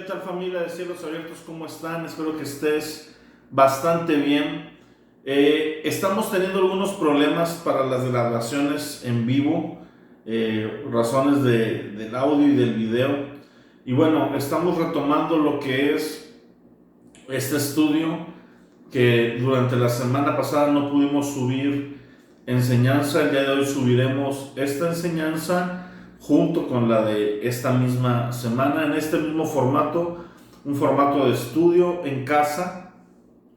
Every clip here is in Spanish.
tal familia de Cielos Abiertos? ¿Cómo están? Espero que estés bastante bien. Estamos teniendo algunos problemas para las grabaciones en vivo, razones del audio y del video. Y bueno, estamos retomando lo que es este estudio que durante la semana pasada no pudimos subir enseñanza. El día de hoy subiremos esta enseñanza junto con la de esta misma semana, en este mismo formato, un formato de estudio en casa,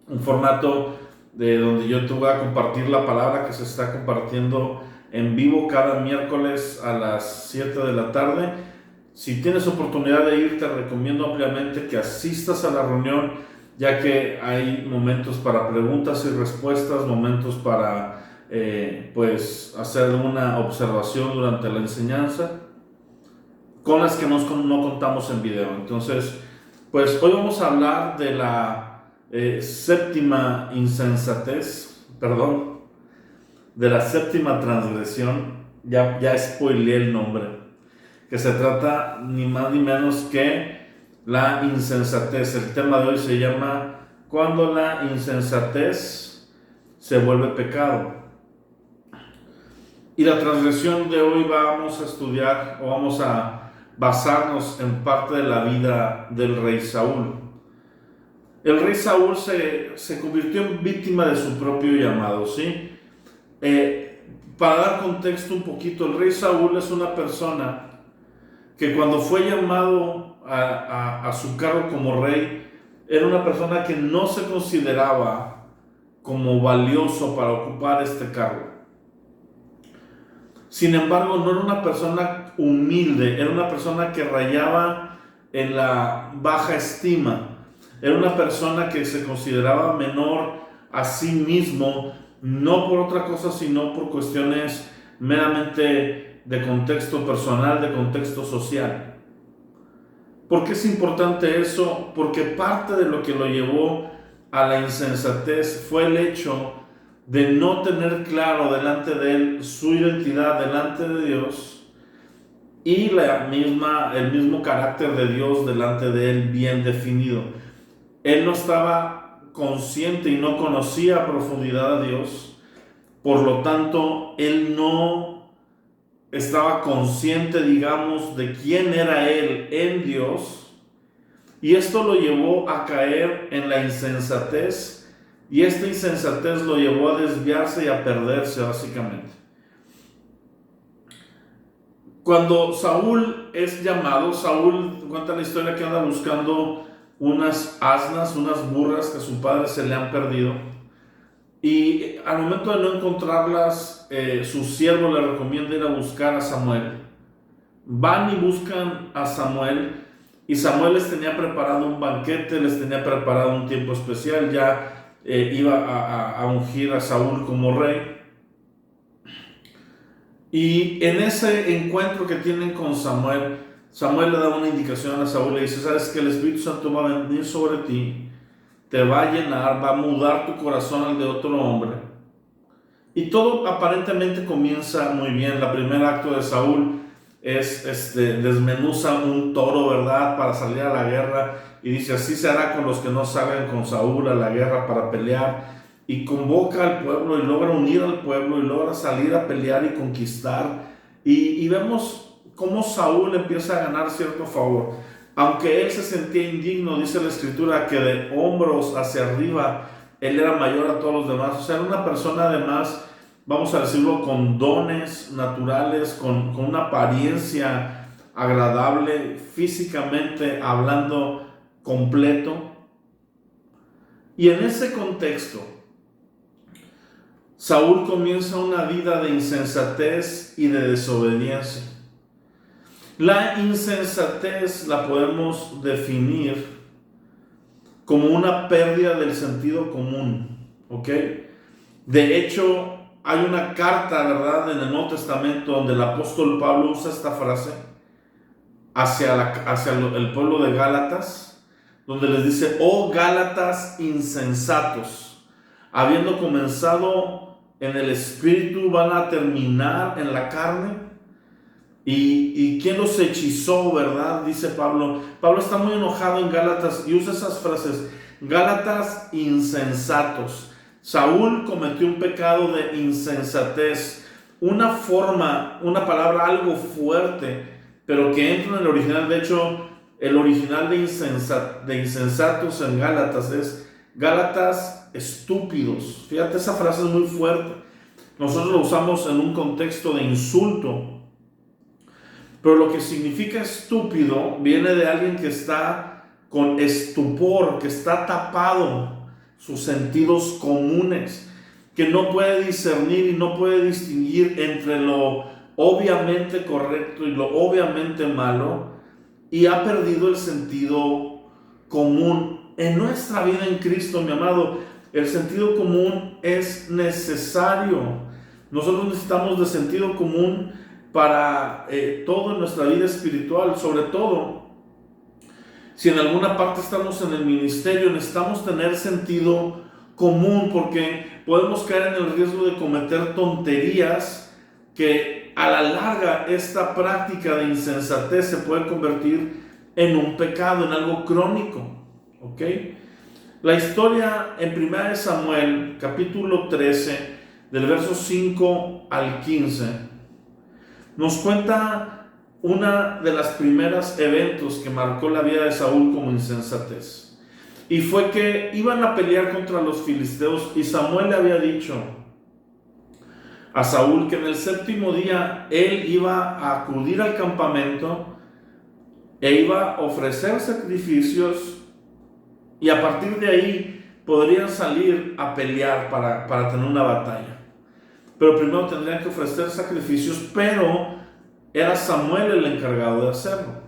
un formato de donde yo te voy a compartir la palabra que se está compartiendo en vivo cada miércoles a las 7 de la tarde. Si tienes oportunidad de ir, te recomiendo ampliamente que asistas a la reunión, ya que hay momentos para preguntas y respuestas, momentos para hacer una observación durante la enseñanza, con las que no contamos en video. Entonces, pues hoy vamos a hablar de la séptima transgresión. Ya spoileé el nombre, que se trata ni más ni menos que la insensatez. El tema de hoy se llama "Cuando la insensatez se vuelve pecado". Y la transgresión de hoy vamos a estudiar, o vamos a basarnos en parte de la vida del rey Saúl. El rey Saúl se convirtió en víctima de su propio llamado, ¿sí? Para dar contexto un poquito, el rey Saúl es una persona que cuando fue llamado a su cargo como rey, era una persona que no se consideraba como valioso para ocupar este cargo. Sin embargo, no era una persona humilde, era una persona que rayaba en la baja estima, era una persona que se consideraba menor a sí mismo, no por otra cosa, sino por cuestiones meramente de contexto personal, de contexto social. ¿Por qué es importante eso? Porque parte de lo que lo llevó a la insensatez fue el hecho de no tener claro delante de él su identidad delante de Dios y el mismo carácter de Dios delante de él bien definido. Él no estaba consciente y no conocía a profundidad a Dios, por lo tanto, él no estaba consciente, digamos, de quién era él en Dios, y esto lo llevó a caer en la insensatez. Y esta insensatez lo llevó a desviarse y a perderse, básicamente. Cuando Saúl es llamado, Saúl cuenta la historia que anda buscando unas asnas, unas burras que a su padre se le han perdido. Y al momento de no encontrarlas, su siervo le recomienda ir a buscar a Samuel. Van y buscan a Samuel, y Samuel les tenía preparado un banquete, les tenía preparado un tiempo especial. Ya iba a ungir a Saúl como rey. Y en ese encuentro que tienen con Samuel, Samuel le da una indicación a Saúl, le dice: sabes que el Espíritu Santo va a venir sobre ti, te va a llenar, va a mudar tu corazón al de otro hombre. Y todo aparentemente comienza muy bien. El primer acto de Saúl es desmenuza un toro, ¿verdad?, para salir a la guerra, y dice: así se hará con los que no salgan con Saúl a la guerra para pelear. Y convoca al pueblo y logra unir al pueblo y logra salir a pelear y conquistar. Y vemos cómo Saúl empieza a ganar cierto favor, aunque él se sentía indigno. Dice la escritura que de hombros hacia arriba él era mayor a todos los demás. O sea, era una persona, además, vamos a decirlo, con dones naturales, con una apariencia agradable, físicamente hablando, completo. Y en ese contexto, Saúl comienza una vida de insensatez y de desobediencia. La insensatez la podemos definir como una pérdida del sentido común, ¿ok? De hecho, hay una carta, ¿verdad?, en el Nuevo Testamento donde el apóstol Pablo usa esta frase hacia el pueblo de Gálatas, donde les dice: oh Gálatas insensatos, habiendo comenzado en el espíritu, van a terminar en la carne. ¿Y quién los hechizó, verdad? Dice Pablo. Pablo está muy enojado en Gálatas y usa esas frases. Gálatas insensatos. Saúl cometió un pecado de insensatez. Una palabra algo fuerte, pero que entra en el original. De hecho, el original de insensatos en Gálatas es Gálatas estúpidos. Fíjate, esa frase es muy fuerte. Nosotros lo usamos en un contexto de insulto. Pero lo que significa estúpido viene de alguien que está con estupor, que está tapado sus sentidos comunes, que no puede discernir y no puede distinguir entre lo obviamente correcto y lo obviamente malo, y ha perdido el sentido común. En nuestra vida en Cristo, mi amado, el sentido común es necesario. Nosotros necesitamos de sentido común para todo en nuestra vida espiritual. Sobre todo si en alguna parte estamos en el ministerio, necesitamos tener sentido común, porque podemos caer en el riesgo de cometer tonterías que a la larga esta práctica de insensatez se puede convertir en un pecado, en algo crónico. ¿Ok? La historia en 1 Samuel capítulo 13 del verso 5 al 15 nos cuenta una de las primeras eventos que marcó la vida de Saúl como insensatez. Y fue que iban a pelear contra los filisteos y Samuel le había dicho a Saúl que en el séptimo día él iba a acudir al campamento e iba a ofrecer sacrificios, y a partir de ahí podrían salir a pelear para tener una batalla. Pero primero tendrían que ofrecer sacrificios, pero era Samuel el encargado de hacerlo.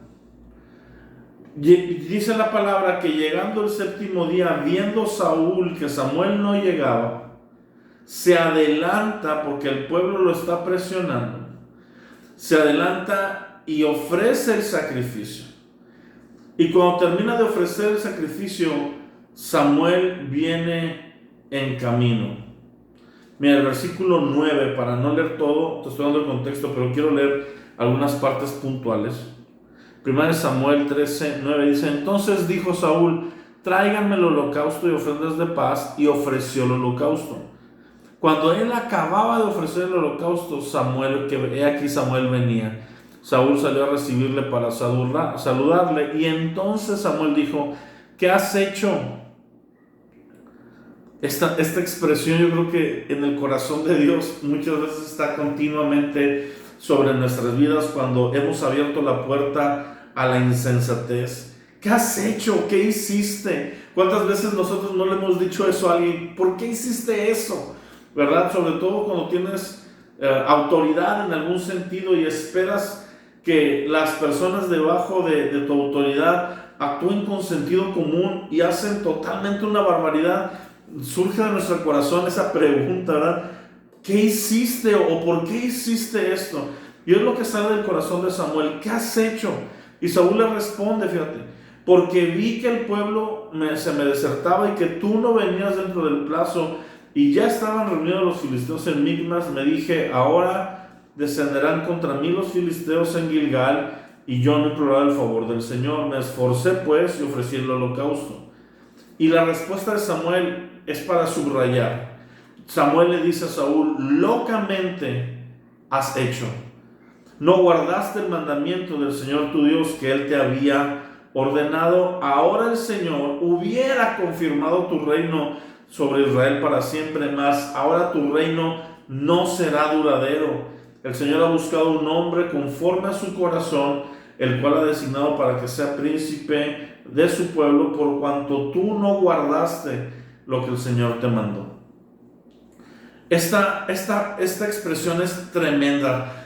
Dice la palabra que llegando el séptimo día, viendo Saúl que Samuel no llegaba, se adelanta, porque el pueblo lo está presionando, se adelanta y ofrece el sacrificio. Y cuando termina de ofrecer el sacrificio, Samuel viene en camino. Mira, el versículo 9, para no leer todo, te estoy dando el contexto, pero quiero leer algunas partes puntuales. 1 Samuel 13, 9 dice: entonces dijo Saúl, tráiganme el holocausto y ofrendas de paz, y ofreció el holocausto. Cuando él acababa de ofrecer el holocausto, Samuel venía. Saúl salió a recibirle para saludarle, y entonces Samuel dijo: ¿qué has hecho? Esta expresión, yo creo que en el corazón de Dios muchas veces está continuamente sobre nuestras vidas cuando hemos abierto la puerta a la insensatez. ¿Qué has hecho? ¿Qué hiciste? ¿Cuántas veces nosotros no le hemos dicho eso a alguien? ¿Por qué hiciste eso? ¿Verdad? Sobre todo cuando tienes autoridad en algún sentido y esperas que las personas debajo de tu autoridad actúen con sentido común y hacen totalmente una barbaridad. Surge de nuestro corazón esa pregunta, ¿verdad? ¿Qué hiciste o por qué hiciste esto? Y es lo que sale del corazón de Samuel. ¿Qué has hecho? Y Saúl le responde, fíjate: porque vi que el pueblo se me desertaba y que tú no venías dentro del plazo, y ya estaban reunidos los filisteos en Micmas. Me dije: ahora descenderán contra mí los filisteos en Gilgal, y yo no imploraba el favor del Señor. Me esforcé pues y ofrecí el holocausto. Y la respuesta de Samuel es para subrayar. Samuel le dice a Saúl: locamente has hecho. No guardaste el mandamiento del Señor tu Dios que Él te había ordenado. Ahora el Señor hubiera confirmado tu reino sobre Israel para siempre, mas ahora tu reino no será duradero. El Señor ha buscado un hombre conforme a su corazón, el cual ha designado para que sea príncipe de su pueblo, por cuanto tú no guardaste lo que el Señor te mandó. Esta expresión es tremenda.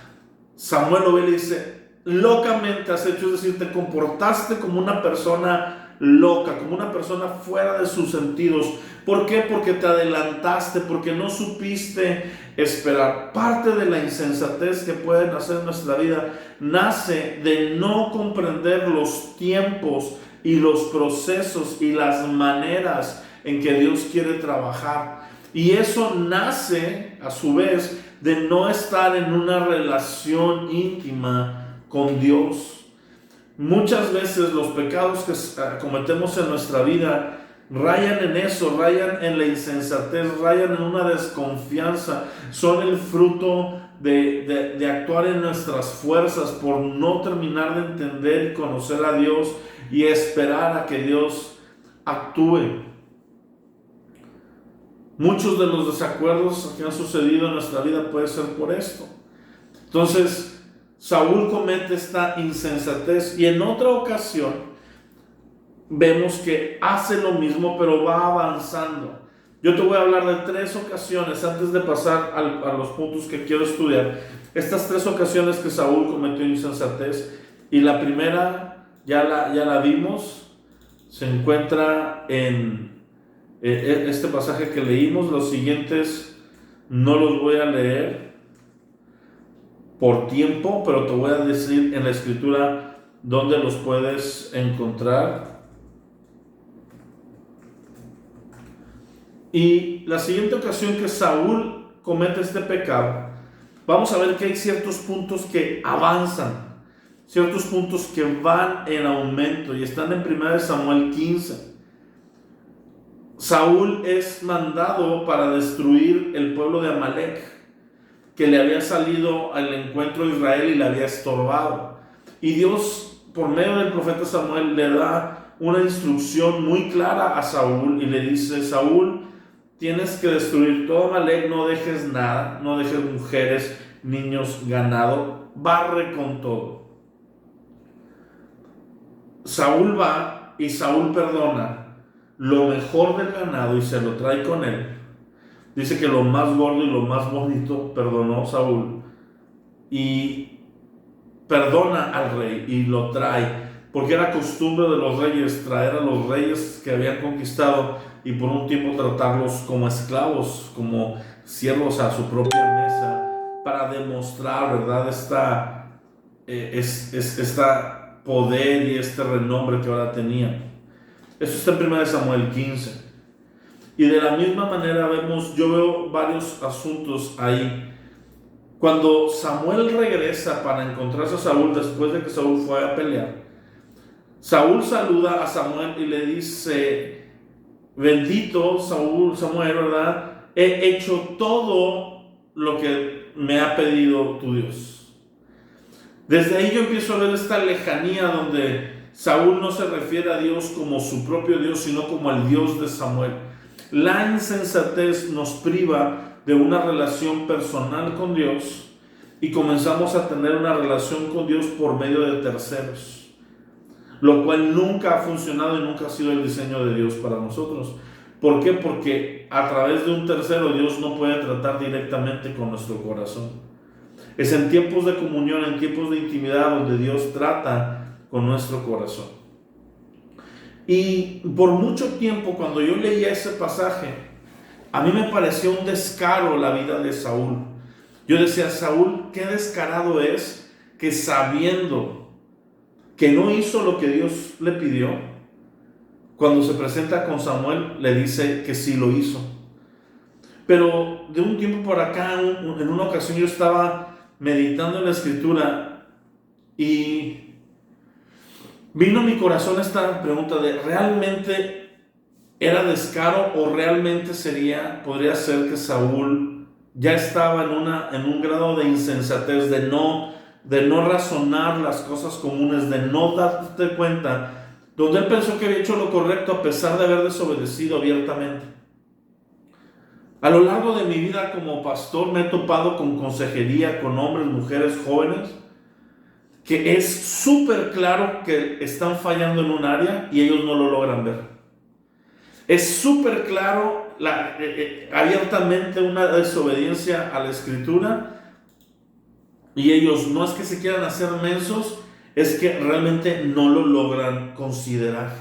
Samuel lo ve y le dice: locamente has hecho, es decir, te comportaste como una persona loca, como una persona fuera de sus sentidos. ¿Por qué? Porque te adelantaste, porque no supiste esperar. Parte de la insensatez que puede nacer en nuestra vida nace de no comprender los tiempos y los procesos y las maneras en que Dios quiere trabajar. Y eso nace, a su vez, de no estar en una relación íntima con Dios. Muchas veces los pecados que cometemos en nuestra vida rayan en eso, rayan en la insensatez, rayan en una desconfianza, son el fruto de actuar en nuestras fuerzas por no terminar de entender y conocer a Dios y esperar a que Dios actúe. Muchos de los desacuerdos que han sucedido en nuestra vida puede ser por esto. Entonces, Saúl comete esta insensatez y en otra ocasión vemos que hace lo mismo, pero va avanzando. Yo te voy a hablar de 3 ocasiones antes de pasar a los puntos que quiero estudiar. Estas 3 ocasiones que Saúl cometió insensatez, y la primera ya la vimos, se encuentra en este pasaje que leímos. Los siguientes no los voy a leer por tiempo, pero te voy a decir en la escritura dónde los puedes encontrar. Y la siguiente ocasión que Saúl comete este pecado, vamos a ver que hay ciertos puntos que avanzan, ciertos puntos que van en aumento y están en 1 Samuel 15. Saúl es mandado para destruir el pueblo de Amalek, que le había salido al encuentro de Israel y le había estorbado. Y Dios, por medio del profeta Samuel, le da una instrucción muy clara a Saúl y le dice: Saúl, tienes que destruir todo Amalek, no dejes nada, no dejes mujeres, niños, ganado, barre con todo. Saúl va y Saúl perdona lo mejor del ganado y se lo trae con él. Dice que lo más gordo y lo más bonito perdonó Saúl y perdona al rey y lo trae, porque era costumbre de los reyes traer a los reyes que habían conquistado y por un tiempo tratarlos como esclavos, como siervos a su propia mesa, para demostrar, ¿verdad?, esta poder y este renombre que ahora tenían. Eso está en 1 Samuel 15. Y de la misma manera yo veo varios asuntos ahí. Cuando Samuel regresa para encontrarse a Saúl después de que Saúl fue a pelear, Saúl saluda a Samuel y le dice: bendito Samuel, ¿verdad? He hecho todo lo que me ha pedido tu Dios. Desde ahí yo empiezo a ver esta lejanía donde Saúl no se refiere a Dios como su propio Dios, sino como al Dios de Samuel. La insensatez nos priva de una relación personal con Dios y comenzamos a tener una relación con Dios por medio de terceros, lo cual nunca ha funcionado y nunca ha sido el diseño de Dios para nosotros. ¿Por qué? Porque a través de un tercero Dios no puede tratar directamente con nuestro corazón. Es en tiempos de comunión, en tiempos de intimidad, donde Dios trata con nuestro corazón. Y por mucho tiempo, cuando yo leía ese pasaje, a mí me pareció un descaro la vida de Saúl. Yo decía: Saúl, qué descarado es que, sabiendo que no hizo lo que Dios le pidió, cuando se presenta con Samuel, le dice que sí lo hizo. Pero de un tiempo por acá, en una ocasión yo estaba meditando en la escritura y vino a mi corazón esta pregunta de: ¿realmente era descaro o realmente podría ser que Saúl ya estaba en un grado de insensatez, de no razonar las cosas comunes, de no darte cuenta, donde él pensó que había hecho lo correcto a pesar de haber desobedecido abiertamente? A lo largo de mi vida como pastor me he topado con consejería, con hombres, mujeres, jóvenes, que es súper claro que están fallando en un área y ellos no lo logran ver. Es súper claro abiertamente una desobediencia a la escritura y ellos no es que se quieran hacer mensos, es que realmente no lo logran considerar,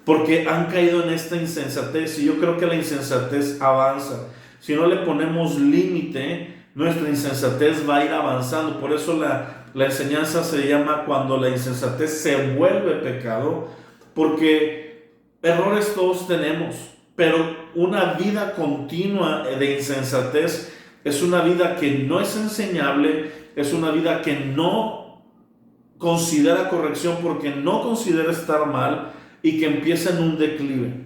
porque han caído en esta insensatez. Y yo creo que la insensatez avanza. Si no le ponemos límite, nuestra insensatez va a ir avanzando. Por eso la enseñanza se llama cuando la insensatez se vuelve pecado, porque errores todos tenemos, pero una vida continua de insensatez es una vida que no es enseñable, es una vida que no considera corrección porque no considera estar mal y que empieza en un declive.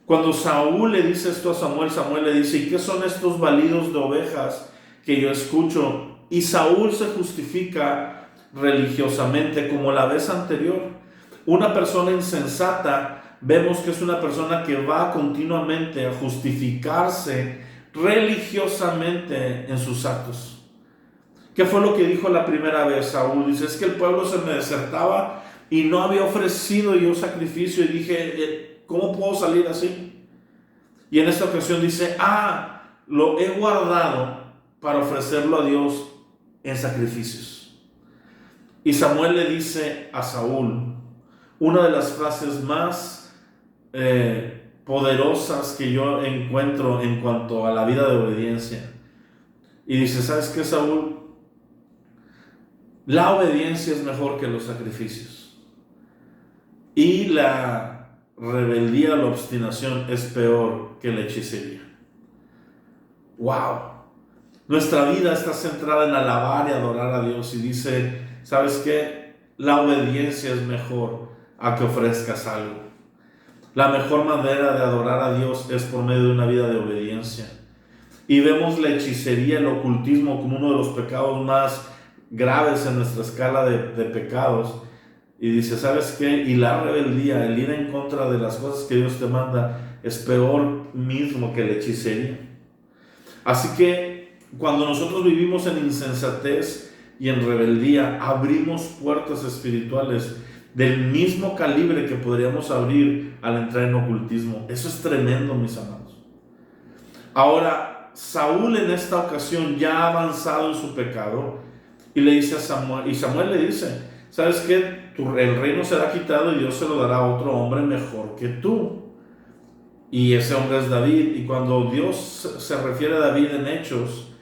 Cuando Saúl le dice esto a Samuel, Samuel le dice: ¿y qué son estos balidos de ovejas que yo escucho? Y Saúl se justifica religiosamente como la vez anterior. Una persona insensata, vemos que es una persona que va continuamente a justificarse religiosamente en sus actos. ¿Qué fue lo que dijo la primera vez Saúl? Dice: es que el pueblo se me desertaba y no había ofrecido yo sacrificio, y dije, ¿cómo puedo salir así? Y en esta ocasión dice: lo he guardado para ofrecerlo a Dios en sacrificios. Y Samuel le dice a Saúl una de las frases más poderosas que yo encuentro en cuanto a la vida de obediencia. Y dice: ¿sabes qué, Saúl? La obediencia es mejor que los sacrificios. Y la rebeldía, la obstinación es peor que la hechicería. ¡Wow! Nuestra vida está centrada en alabar y adorar a Dios. Y dice: ¿sabes qué? La obediencia es mejor a que ofrezcas algo. La mejor manera de adorar a Dios es por medio de una vida de obediencia. Y vemos la hechicería, el ocultismo como uno de los pecados más graves en nuestra escala de pecados. Y dice: ¿sabes qué? Y la rebeldía, el ir en contra de las cosas que Dios te manda, es peor mismo que la hechicería. Así que cuando nosotros vivimos en insensatez y en rebeldía, abrimos puertas espirituales del mismo calibre que podríamos abrir al entrar en ocultismo. Eso es tremendo, mis amados. Ahora, Saúl en esta ocasión ya ha avanzado en su pecado y le dice a Samuel, y Samuel le dice: ¿sabes qué? El reino será quitado y Dios se lo dará a otro hombre mejor que tú. Y ese hombre es David. Y cuando Dios se refiere a David en Hechos,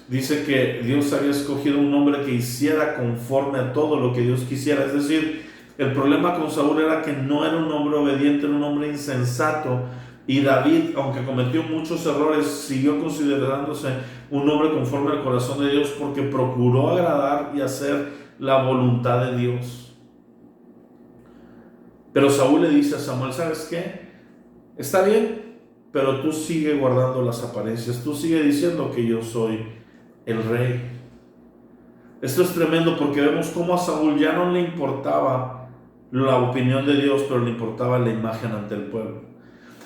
dice que Dios había escogido un hombre que hiciera conforme a todo lo que Dios quisiera. Es decir, el problema con Saúl era que no era un hombre obediente, era un hombre insensato. Y David, aunque cometió muchos errores, siguió considerándose un hombre conforme al corazón de Dios porque procuró agradar y hacer la voluntad de Dios. Pero Saúl le dice a Samuel: ¿sabes qué? Está bien, pero tú sigue guardando las apariencias, tú sigue diciendo que yo soy el rey. Esto es tremendo porque vemos cómo a Saúl ya no le importaba la opinión de Dios, pero le importaba la imagen ante el pueblo.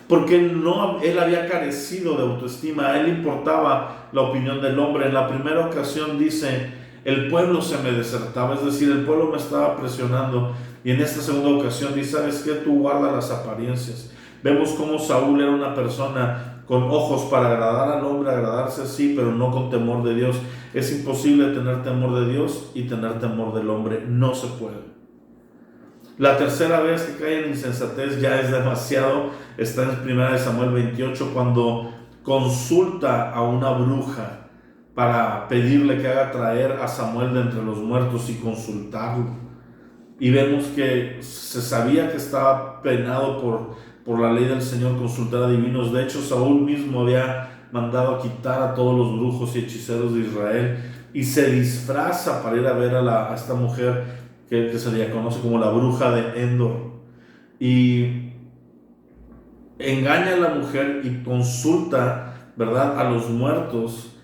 Porque él había carecido de autoestima, a él le importaba la opinión del hombre. En la primera ocasión dice: el pueblo se me desertaba, es decir, el pueblo me estaba presionando. Y en esta segunda ocasión dice: ¿sabes qué? Tú guarda las apariencias. Vemos cómo Saúl era una persona con ojos para agradar al hombre, agradarse sí, pero no con temor de Dios. Es imposible tener temor de Dios y tener temor del hombre, no se puede. La tercera vez que cae en insensatez ya es demasiado. Está en 1 Samuel 28, cuando consulta a una bruja para pedirle que haga traer a Samuel de entre los muertos y consultarlo. Y vemos que se sabía que estaba penado por la ley del Señor consultar a divinos. De hecho, Saúl mismo había mandado a quitar a todos los brujos y hechiceros de Israel y se disfraza para ir a ver a esta mujer que se le conoce como la bruja de Endor, y engaña a la mujer y consulta, ¿verdad?, a los muertos,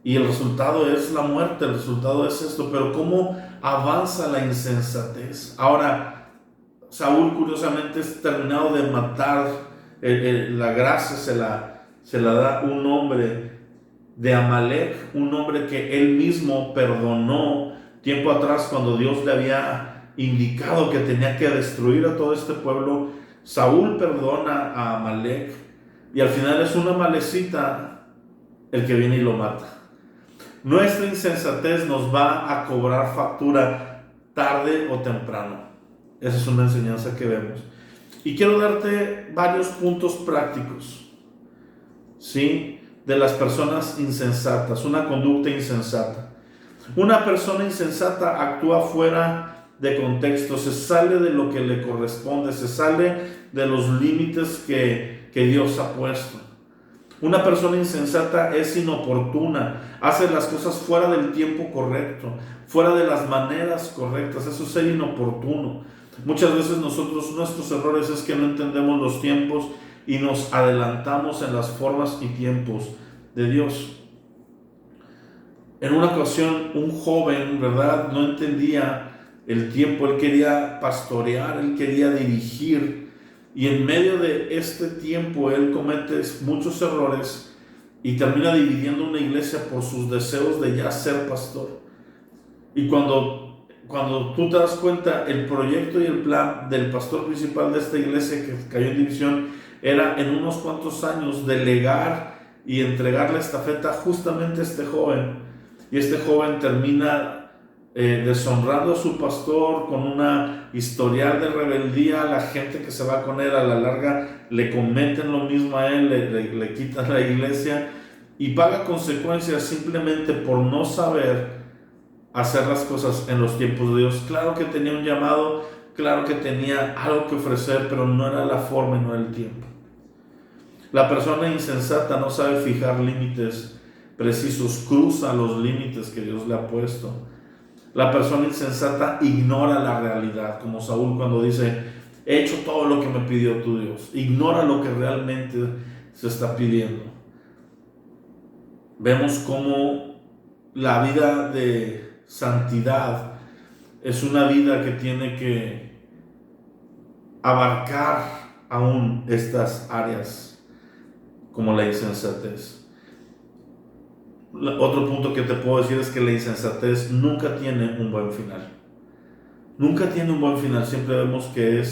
y el resultado es la muerte, el resultado es esto. Pero ¿cómo avanza la insensatez? Ahora, Saúl curiosamente es terminado de matar, la gracia se la da un hombre de Amalek, un hombre que él mismo perdonó tiempo atrás cuando Dios le había indicado que tenía que destruir a todo este pueblo. Saúl perdona a Amalek y al final es una amalecita el que viene y lo mata. Nuestra insensatez nos va a cobrar factura tarde o temprano. Esa es una enseñanza que vemos. Y quiero darte varios puntos prácticos, ¿sí?, de las personas insensatas, una conducta insensata. Una persona insensata actúa fuera de contexto, se sale de lo que le corresponde, se sale de los límites que Dios ha puesto. Una persona insensata es inoportuna, hace las cosas fuera del tiempo correcto, fuera de las maneras correctas. Eso es ser inoportuno. Muchas veces nuestros errores es que no entendemos los tiempos y nos adelantamos en las formas y tiempos de Dios. En una ocasión, un joven, ¿verdad?, no entendía el tiempo. Él quería pastorear, él quería dirigir, y en medio de este tiempo él comete muchos errores y termina dividiendo una iglesia por sus deseos de ya ser pastor. Y cuando tú te das cuenta, el proyecto y el plan del pastor principal de esta iglesia que cayó en división era en unos cuantos años delegar y entregar la estafeta justamente a este joven. Y este joven termina deshonrando a su pastor con una historial de rebeldía. La gente que se va con él a la larga le cometen lo mismo a él, le quitan la iglesia y paga consecuencias simplemente por no saber hacer las cosas en los tiempos de Dios. Claro que tenía un llamado, claro que tenía algo que ofrecer, pero no era la forma y no era el tiempo. La persona insensata no sabe fijar límites precisos, cruza los límites que Dios le ha puesto. La persona insensata ignora la realidad, como Saúl cuando dice: he hecho todo lo que me pidió tu Dios. Ignora lo que realmente se está pidiendo. Vemos cómo la vida de santidad es una vida que tiene que abarcar aún estas áreas como la insensatez. Otro punto que te puedo decir es que la insensatez nunca tiene un buen final. Nunca tiene un buen final. Siempre vemos que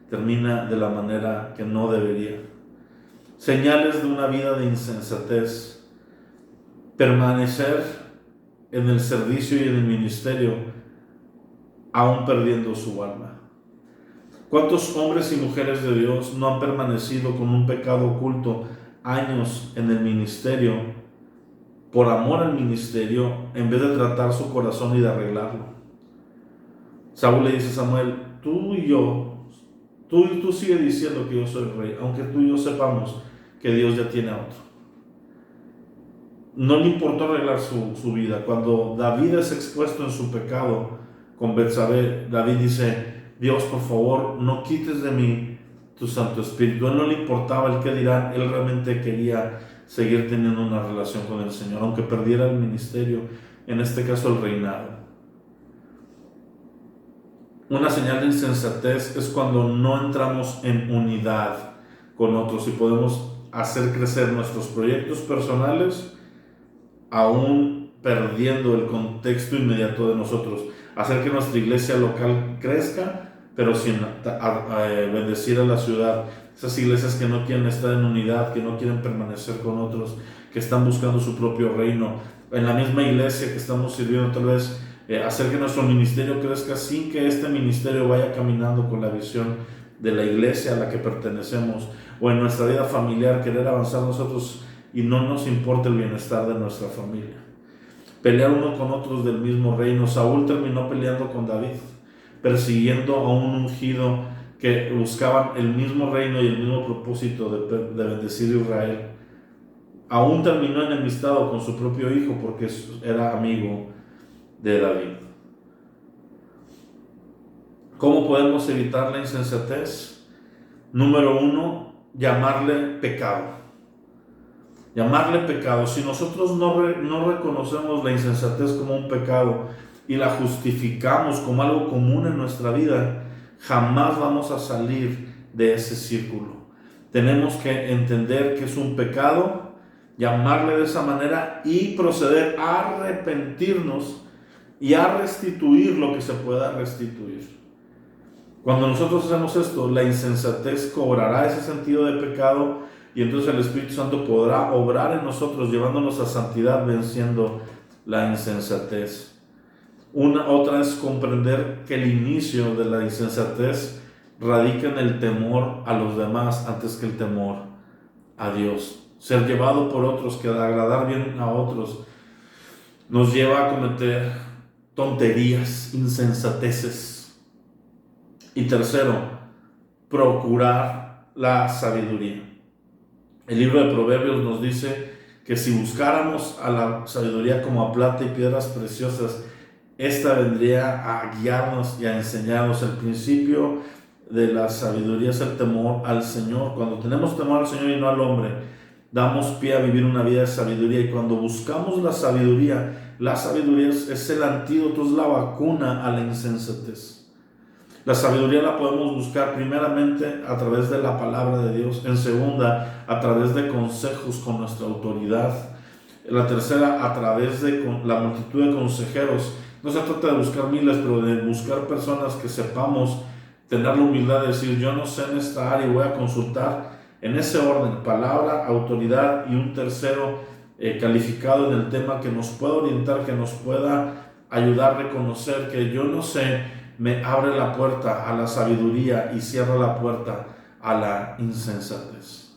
termina de la manera que no debería. Señales de una vida de insensatez: permanecer en el servicio y en el ministerio aún perdiendo su alma. ¿Cuántos hombres y mujeres de Dios no han permanecido con un pecado oculto años en el ministerio por amor al ministerio, en vez de tratar su corazón y de arreglarlo? Saúl le dice a Samuel: tú sigues diciendo que yo soy rey, aunque tú y yo sepamos que Dios ya tiene a otro. No le importó arreglar su vida. Cuando David es expuesto en su pecado con Betsabé, David dice: Dios, por favor, no quites de mí tu Santo Espíritu. A él no le importaba el qué dirán. Él realmente quería seguir teniendo una relación con el Señor, aunque perdiera el ministerio, en este caso el reinado. Una señal de insensatez es cuando no entramos en unidad con otros y podemos hacer crecer nuestros proyectos personales aún perdiendo el contexto inmediato de nosotros. Hacer que nuestra iglesia local crezca, pero sin bendecir a la ciudad. Esas iglesias que no quieren estar en unidad, que no quieren permanecer con otros, que están buscando su propio reino. En la misma iglesia que estamos sirviendo, tal vez hacer que nuestro ministerio crezca sin que este ministerio vaya caminando con la visión de la iglesia a la que pertenecemos. O en nuestra vida familiar, querer avanzar nosotros y no nos importa el bienestar de nuestra familia. Pelear uno con otros del mismo reino. Saúl terminó peleando con David, persiguiendo a un ungido que buscaban el mismo reino y el mismo propósito de bendecir a Israel. Aún terminó enemistado con su propio hijo porque era amigo de David. ¿Cómo podemos evitar la insensatez? Número 1, llamarle pecado. Llamarle pecado. Si nosotros no reconocemos la insensatez como un pecado y la justificamos como algo común en nuestra vida, jamás vamos a salir de ese círculo. Tenemos que entender que es un pecado, llamarle de esa manera y proceder a arrepentirnos y a restituir lo que se pueda restituir. Cuando nosotros hacemos esto, la insensatez cobrará ese sentido de pecado y entonces el Espíritu Santo podrá obrar en nosotros, llevándonos a santidad, venciendo la insensatez. Otra es comprender que el inicio de la insensatez radica en el temor a los demás antes que el temor a Dios. Ser llevado por otros, que agradar bien a otros, nos lleva a cometer tonterías, insensateces. Y tercero, procurar la sabiduría. El libro de Proverbios nos dice que si buscáramos a la sabiduría como a plata y piedras preciosas, esta vendría a guiarnos y a enseñarnos. El principio de la sabiduría es el temor al Señor. Cuando tenemos temor al Señor y no al hombre, damos pie a vivir una vida de sabiduría. Y cuando buscamos la sabiduría es el antídoto, es la vacuna a la insensatez. La sabiduría la podemos buscar primeramente a través de la palabra de Dios, en segunda a través de consejos con nuestra autoridad, en la tercera a través de la multitud de consejeros. No se trata de buscar miles, pero de buscar personas que sepamos tener la humildad de decir, yo no sé en esta área y voy a consultar en ese orden, palabra, autoridad y un tercero calificado en el tema que nos pueda orientar, que nos pueda ayudar a reconocer que yo no sé, me abre la puerta a la sabiduría y cierra la puerta a la insensatez.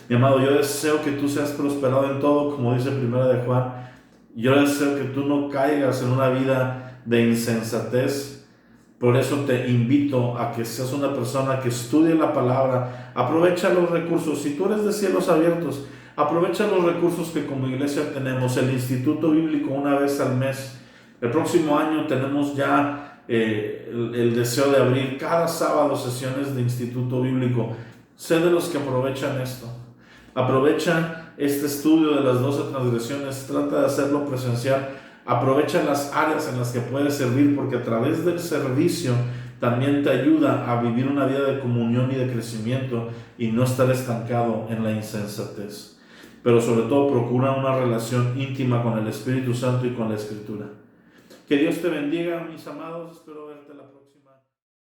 Mi amado, yo deseo que tú seas prosperado en todo, como dice 1 de Juan. Yo deseo que tú no caigas en una vida de insensatez. Por eso te invito a que seas una persona que estudie la palabra. Aprovecha los recursos. Si tú eres de cielos abiertos, aprovecha los recursos que como iglesia tenemos. El Instituto Bíblico una vez al mes. El próximo año tenemos ya el deseo de abrir cada sábado sesiones de Instituto Bíblico. Sé de los que aprovechan esto. Aprovecha este estudio de las 12 transgresiones, trata de hacerlo presencial. Aprovecha las áreas en las que puedes servir, porque a través del servicio también te ayuda a vivir una vida de comunión y de crecimiento y no estar estancado en la insensatez. Pero sobre todo procura una relación íntima con el Espíritu Santo y con la Escritura. Que Dios te bendiga, mis amados. Espero